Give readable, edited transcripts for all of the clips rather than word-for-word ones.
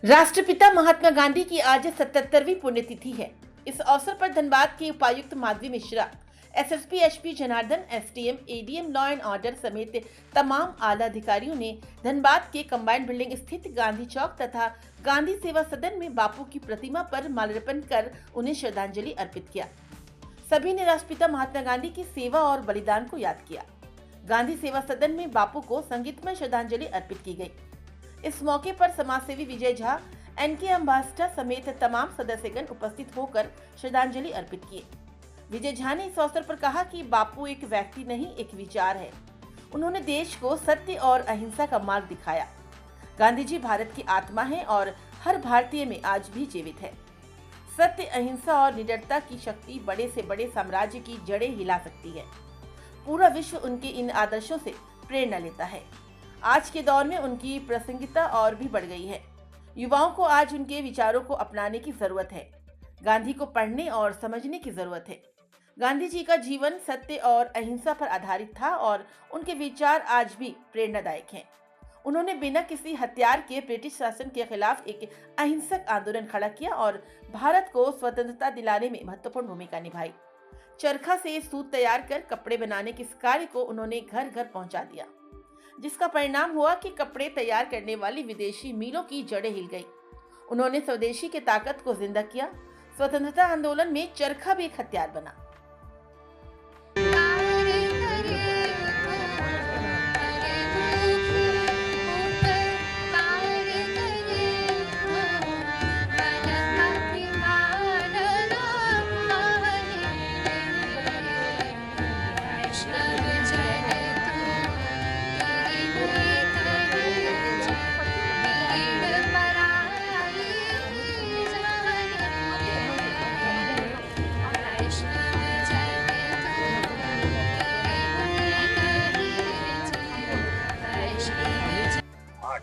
राष्ट्रपिता महात्मा गांधी की आज 77वीं पुण्यतिथि है। इस अवसर पर धनबाद के उपायुक्त Madhavi Mishra, SSP SP Janardan, SDM ADM law and order समेत तमाम आला अधिकारियों ने धनबाद के कंबाइंड बिल्डिंग स्थित गांधी चौक तथा गांधी सेवा सदन में बापू की प्रतिमा पर माल्यार्पण कर उन्हें श्रद्धांजलि अर्पित किया। सभी ने राष्ट्रपिता महात्मा गांधी की सेवा और बलिदान को याद किया। गांधी सेवा सदन में बापू को संगीतमय श्रद्धांजलि अर्पित की गई। इस मौके पर समाजसेवी विजय झा, एनके अम्बास्टर समेत तमाम सदस्यगण उपस्थित होकर श्रद्धांजलि अर्पित किए। विजय झा ने इस अवसर पर कहा कि बापू एक व्यक्ति नहीं, एक विचार है। उन्होंने देश को सत्य और अहिंसा का मार्ग दिखाया। गांधी जी भारत की आत्मा है और हर भारतीय में आज भी जीवित है। सत्य, अहिंसा और निडरता की शक्ति बड़े से बड़े साम्राज्य की जड़ें हिला सकती है। पूरा विश्व उनके इन आदर्शों से प्रेरणा लेता है। आज के दौर में उनकी प्रासंगिकता और भी बढ़ गई है। युवाओं को आज उनके विचारों को अपनाने की जरूरत है। गांधी को पढ़ने और समझने की जरूरत है। गांधी जी का जीवन सत्य और अहिंसा पर आधारित था और उनके विचार आज भी प्रेरणादायक हैं। उन्होंने बिना किसी हथियार के ब्रिटिश शासन के खिलाफ एक अहिंसक आंदोलन खड़ा किया और भारत को स्वतंत्रता दिलाने में महत्वपूर्ण भूमिका निभाई। चरखा से सूत तैयार कर कपड़े बनाने के इस कार्य को उन्होंने घर घर पहुंचा दिया, जिसका परिणाम हुआ कि कपड़े तैयार करने वाली विदेशी मिलों की जड़ें हिल गई। उन्होंने स्वदेशी की ताकत को जिंदा किया। स्वतंत्रता आंदोलन में चरखा भी एक हथियार बना।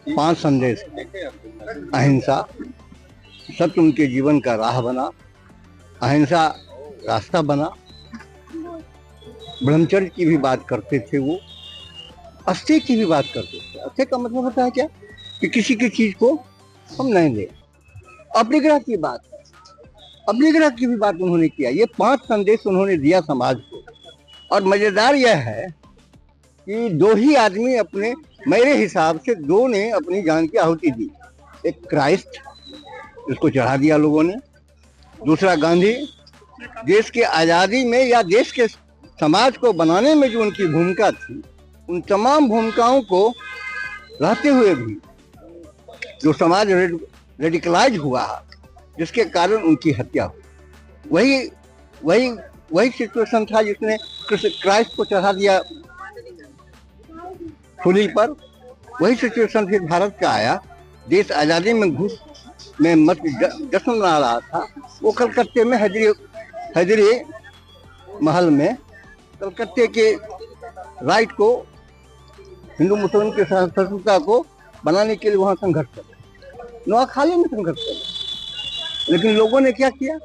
पांच संदेश: अहिंसा, सत्य उनके जीवन का राह बना, अहिंसा रास्ता बना, ब्रह्मचर्य की भी बात करते थे वो, अस्त्य की भी बात करते थे। अस्त्य का मतलब होता है क्या कि किसी की चीज को हम नहीं ले। अपरिग्रह की बात, अपरिग्रह की भी बात उन्होंने किया। ये पांच संदेश उन्होंने दिया समाज को। और मजेदार यह है कि दो ही आदमी अपने, मेरे हिसाब से दो ने अपनी जान की आहुति दी। एक क्राइस्ट, इसको चढ़ा दिया लोगों ने। दूसरा गांधी, देश के आज़ादी में या देश के समाज को बनाने में जो उनकी भूमिका थी, उन तमाम भूमिकाओं को रहते हुए भी जो समाज रेडिकलाइज हुआ, जिसके कारण उनकी हत्या हुई, वही सिचुएशन था जिसने क्राइस्ट को चढ़ा दिया सूली पर। वही सिचुएशन फिर भारत का आया। देश आज़ादी में घुस में मत जश्न मना रहा था। वो कलकत्ते में हजरी महल में कलकत्ते के राइट को, हिंदू मुसलमान के सहिष्णुता को बनाने के लिए वहाँ संघर्ष कर, नोआखाली में संघर्ष कर। लेकिन लोगों ने क्या किया?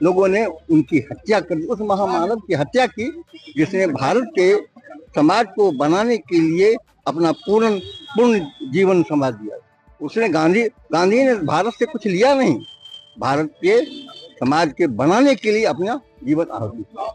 लोगों ने उनकी हत्या कर दी, उस महामानव की हत्या की जिसने भारत के समाज को बनाने के लिए अपना पूर्ण जीवन संवार दिया। उसने गांधी ने भारत से कुछ लिया नहीं, भारत के समाज के बनाने के लिए अपना जीवन आहुति दिया।